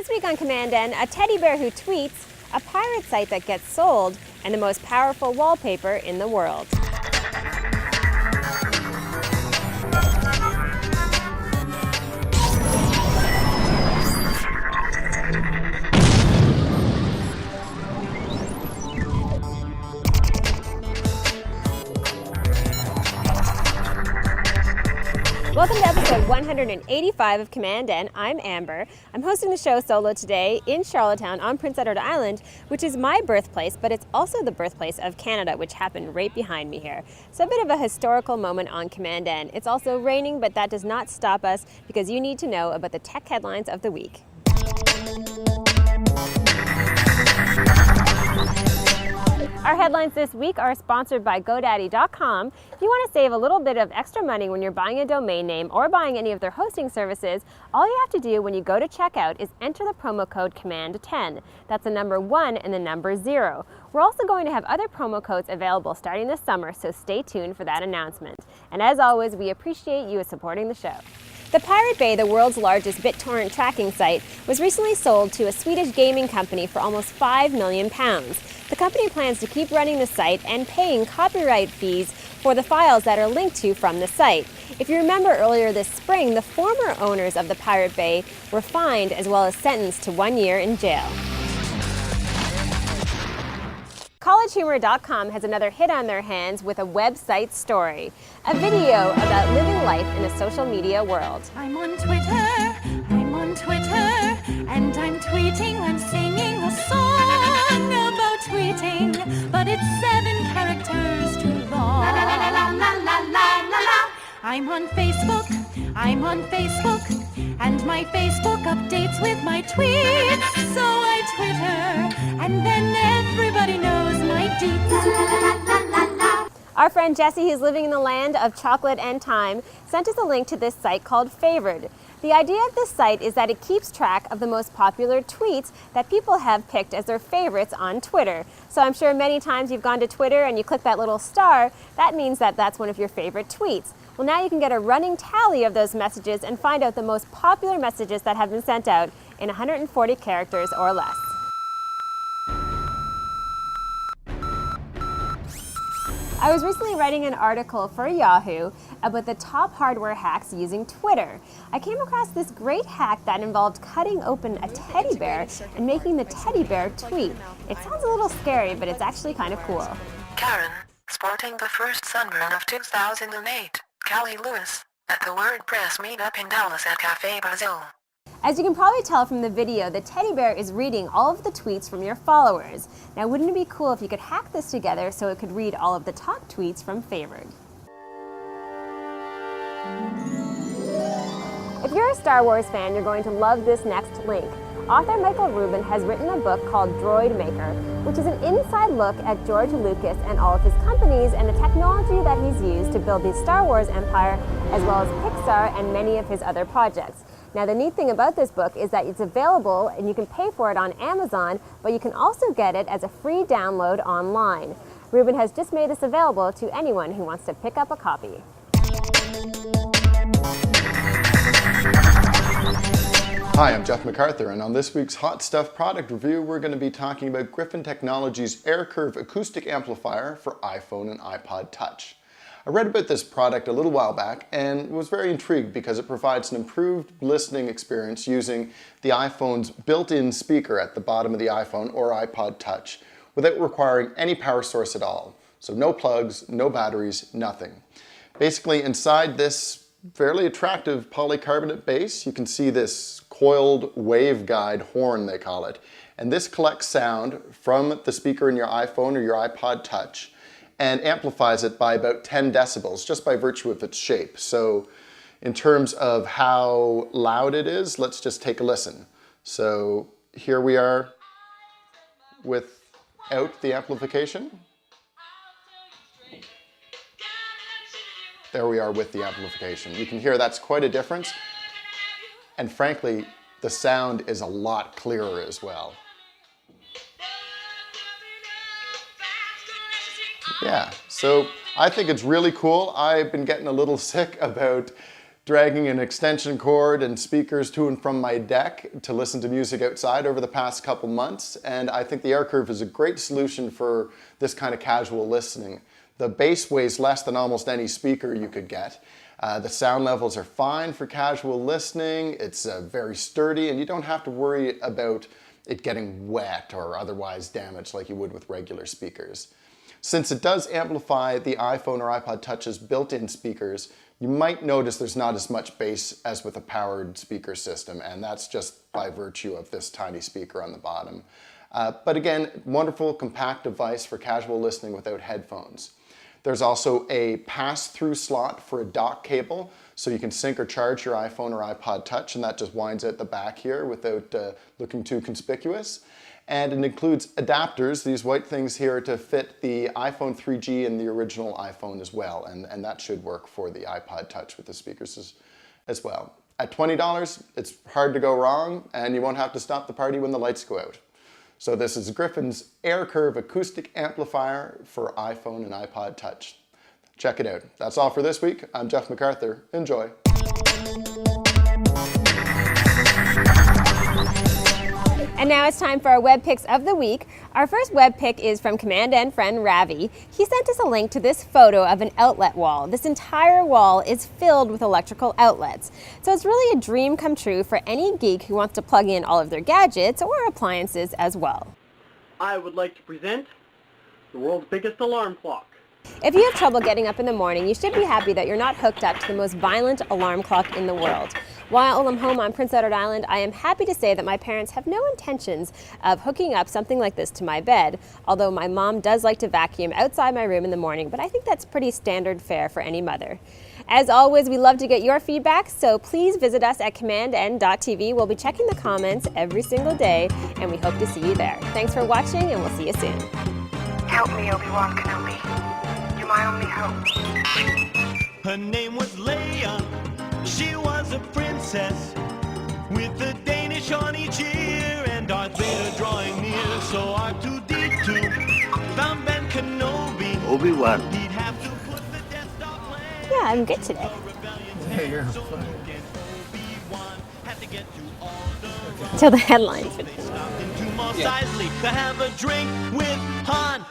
This week on commandN, a teddy bear who tweets, a pirate site that gets sold, and the most powerful wallpaper in the world. Welcome to episode 185 of commandN. I'm Amber. I'm hosting the show solo today in Charlottetown on Prince Edward Island, which is my birthplace, but it's also the birthplace of Canada, which happened right behind me here. So a bit of a historical moment on commandN. It's also raining, but that does not stop us because you need to know about the tech headlines of the week. Our headlines this week are sponsored by GoDaddy.com. If you want to save a little bit of extra money when you're buying a domain name or buying any of their hosting services, all you have to do when you go to checkout is enter the promo code command10. That's the number 1 and the number 0. We're also going to have other promo codes available starting this summer, so stay tuned for that announcement. And as always, we appreciate you supporting the show. The Pirate Bay, the world's largest BitTorrent tracking site, was recently sold to a Swedish gaming company for almost £5 million. The company plans to keep running the site and paying copyright fees for the files that are linked to from the site. If you remember earlier this spring, the former owners of the Pirate Bay were fined as well as sentenced to 1 year in jail. CollegeHumor.com has another hit on their hands with a website story, a video about living life in a social media world. I'm on Twitter, and I'm tweeting, I'm singing a song about tweeting, but it's 7 characters too long. La la la la la la la la la. I'm on Facebook, and my Facebook updates with my tweets, so I Twitter, and then everybody knows my deets. La la la la la la. Our friend Jessie, who's living in the land of chocolate and time, sent us a link to this site called Favored. The idea of this site is that it keeps track of the most popular tweets that people have picked as their favorites on Twitter. So I'm sure many times you've gone to Twitter and you click that little star, that means that that's one of your favorite tweets. Well, now you can get a running tally of those messages and find out the most popular messages that have been sent out in 140 characters or less. I was recently writing an article for Yahoo about the top hardware hacks using Twitter. I came across this great hack that involved cutting open a teddy bear and making the teddy bear tweet. It sounds a little scary, but it's actually kind of cool. Karen, sporting the first sunburn of 2008, Callie Lewis, at the WordPress meetup in Dallas at Cafe Brazil. As you can probably tell from the video, the teddy bear is reading all of the tweets from your followers. Now, wouldn't it be cool if you could hack this together so it could read all of the top tweets from Favored? If you're a Star Wars fan, you're going to love this next link. Author Michael Rubin has written a book called Droid Maker, which is an inside look at George Lucas and all of his companies and the technology that he's used to build the Star Wars empire, as well as Pixar and many of his other projects. Now, the neat thing about this book is that it's available and you can pay for it on Amazon, but you can also get it as a free download online. Rubin has just made this available to anyone who wants to pick up a copy. Hi, I'm Jeff MacArthur, and on this week's Hot Stuff product review, we're going to be talking about Griffin Technologies' AirCurve acoustic amplifier for iPhone and iPod Touch. I read about this product a little while back and was very intrigued because it provides an improved listening experience using the iPhone's built-in speaker at the bottom of the iPhone or iPod Touch without requiring any power source at all. So no plugs, no batteries, nothing. Basically, inside this fairly attractive polycarbonate base, you can see this coiled waveguide horn, they call it. And this collects sound from the speaker in your iPhone or your iPod Touch and amplifies it by about 10 decibels just by virtue of its shape. So in terms of how loud it is, let's just take a listen. So here we are without the amplification. There we are with the amplification. You can hear that's quite a difference. And frankly, the sound is a lot clearer as well. Yeah, so I think it's really cool. I've been getting a little sick about dragging an extension cord and speakers to and from my deck to listen to music outside over the past couple months, and I think the AirCurve is a great solution for this kind of casual listening. The bass weighs less than almost any speaker you could get. The sound levels are fine for casual listening. It's very sturdy, and you don't have to worry about it getting wet or otherwise damaged like you would with regular speakers. Since it does amplify the iPhone or iPod Touch's built-in speakers, you might notice there's not as much bass as with a powered speaker system, and that's just by virtue of this tiny speaker on the bottom. But again, wonderful compact device for casual listening without headphones. There's also a pass-through slot for a dock cable, so you can sync or charge your iPhone or iPod Touch, and that just winds out the back here without looking too conspicuous. And it includes adapters, these white things here, to fit the iPhone 3G and the original iPhone as well, and that should work for the iPod Touch with the speakers as well. At $20, it's hard to go wrong, and you won't have to stop the party when the lights go out. So this is Griffin's AirCurve acoustic amplifier for iPhone and iPod Touch. Check it out. That's all for this week. I'm Jeff MacArthur. Enjoy. And now it's time for our web picks of the week. Our first web pick is from commandN friend Ravi. He sent us a link to this photo of an outlet wall. This entire wall is filled with electrical outlets. So it's really a dream come true for any geek who wants to plug in all of their gadgets or appliances as well. I would like to present the world's biggest alarm clock. If you have trouble getting up in the morning, you should be happy that you're not hooked up to the most violent alarm clock in the world. While I'm home on Prince Edward Island, I am happy to say that my parents have no intentions of hooking up something like this to my bed, although my mom does like to vacuum outside my room in the morning, but I think that's pretty standard fare for any mother. As always, we love to get your feedback, so please visit us at commandN.tv. We'll be checking the comments every single day, and we hope to see you there. Thanks for watching, and we'll see you soon. Help me, Obi-Wan Kenobi. You're my only hope. Her name was Leia. She was a princess with a Danish on each ear and Darth Vader drawing near. So R2-D2 found Ben Kenobi. Obi-Wan. He'd have to put the Death Star plan. Yeah, I'm good today. Yeah, you're So Obi-Wan had to get to all the Till the headlines. They stopped into Mos Eisley to have a drink with Han.